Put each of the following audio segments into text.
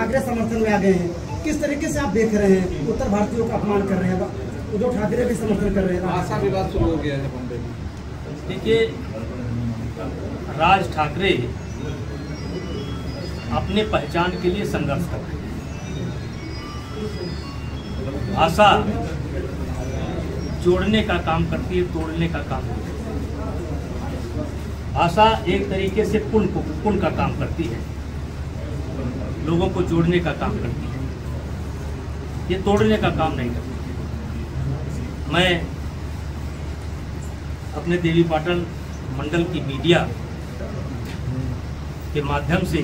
ठाकरे समर्थन में आ गए हैं, किस तरीके से आप देख रहे हैं? उत्तर भारतीयों का अपमान कर रहे हैं, उद्धव ठाकरे भी समर्थन कर रहे हैं, भाषा विवाद शुरू हो गया है बॉम्बे में। देखिए, राज ठाकरे अपने पहचान के लिए संघर्ष कर रहे हैं। भाषा जोड़ने का काम करती है, तोड़ने का काम करती है। भाषा एक तरीके से पुल का काम करती है, लोगों को जोड़ने का काम करती है, ये तोड़ने का काम नहीं करती। मैं अपने देवीपाटन मंडल की मीडिया के माध्यम से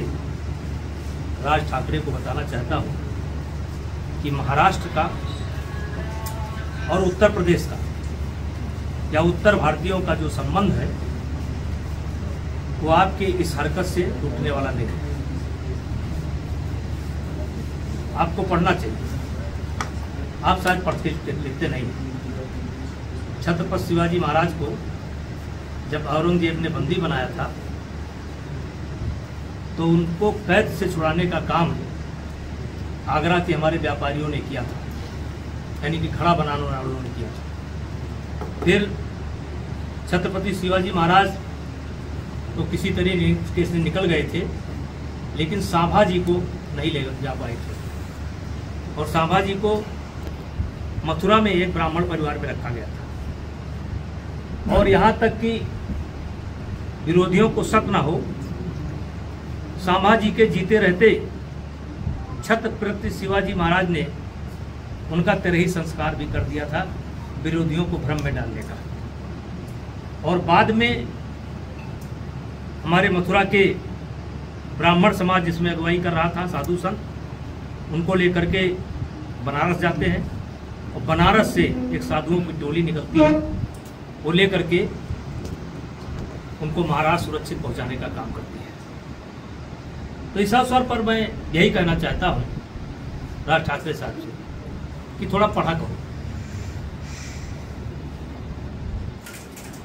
राज ठाकरे को बताना चाहता हूं कि महाराष्ट्र का और उत्तर प्रदेश का या उत्तर भारतीयों का जो संबंध है वो आपके इस हरकत से टूटने वाला नहीं है। आपको पढ़ना चाहिए, आप शायद पढ़ते लिखते नहीं। छत्रपति शिवाजी महाराज को जब औरंगजेब ने बंदी बनाया था तो उनको कैद से छुड़ाने का काम आगरा के हमारे व्यापारियों ने किया था, यानी कि घड़ा बनाने वालों ने किया था। फिर छत्रपति शिवाजी महाराज तो किसी तरीके से निकल गए थे, लेकिन संभाजी को नहीं ले जा पाए थे और संभाजी को मथुरा में एक ब्राह्मण परिवार में रखा गया था। और यहाँ तक कि विरोधियों को शक न हो, संभाजी के जीते रहते छत्रपति शिवाजी महाराज ने उनका तिरही संस्कार भी कर दिया था, विरोधियों को भ्रम में डालने का। और बाद में हमारे मथुरा के ब्राह्मण समाज जिसमें अगुवाई कर रहा था साधु संत, उनको लेकर के बनारस जाते हैं और बनारस से एक साधुओं की टोली निकलती है, वो लेकर के उनको महाराष्ट्र सुरक्षित पहुंचाने का काम करती है। तो इस अवसर पर मैं यही कहना चाहता हूं राज ठाकरे साहब से कि थोड़ा पढ़ा करो।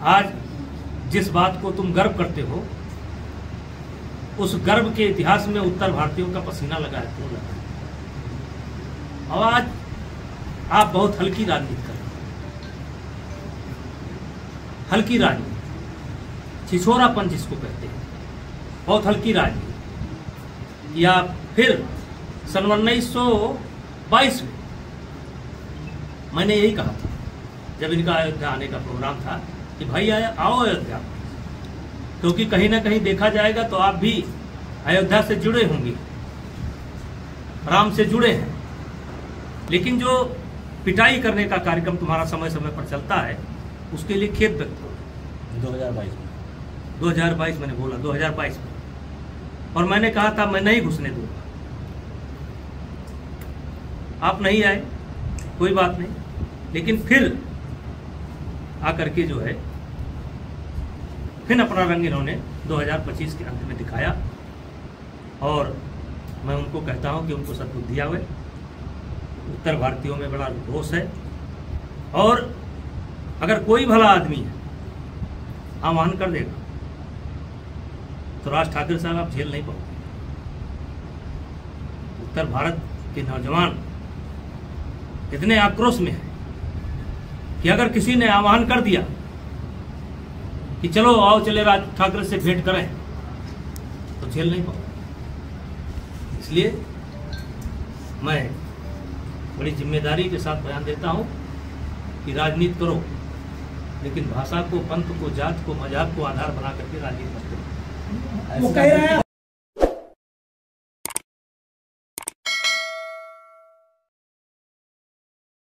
आज जिस बात को तुम गर्व करते हो, उस गर्व के इतिहास में उत्तर भारतीयों का पसीना लगा है, क्यों लगा है? और आज आप बहुत हल्की राजनीति कर रहे हो, हल्की राजनीति, छिछोरापन जिसको कहते हैं, बहुत हल्की राजनीति। या फिर सन 1922 में मैंने यही कहा था जब इनका अयोध्या आने का प्रोग्राम था कि भाई आओ अयोध्या, क्योंकि कहीं ना कहीं देखा जाएगा तो आप भी अयोध्या से जुड़े होंगे, राम से जुड़े हैं। लेकिन जो पिटाई करने का कार्यक्रम तुम्हारा समय समय पर चलता है, उसके लिए खेद व्यक्त हो। 2022 मैंने बोला 2022 में, और मैंने कहा था मैं नहीं घुसने दूंगा। आप नहीं आए, कोई बात नहीं, लेकिन फिर आकर के जो है फिर अपना रंग इन्होंने 2025 के अंत में दिखाया। और मैं उनको कहता हूं कि उनको सद्बुद्धि आवे। उत्तर भारतीयों में बड़ा रोष है, और अगर कोई भला आदमी है आह्वान कर देगा तो राज ठाकरे साहब आप झेल नहीं पाओगे। उत्तर भारत के नौजवान इतने आक्रोश में है कि अगर किसी ने आह्वान कर दिया कि चलो आओ चले राज ठाकरे से भेंट करें, तो झेल नहीं पाओगे। इसलिए मैं बड़ी जिम्मेदारी के साथ बयान देता हूं कि राजनीति करो, लेकिन भाषा को, पंथ को, जात को, मजहब को आधार बना करके राजनीति मत करो। वो कह रहे हैं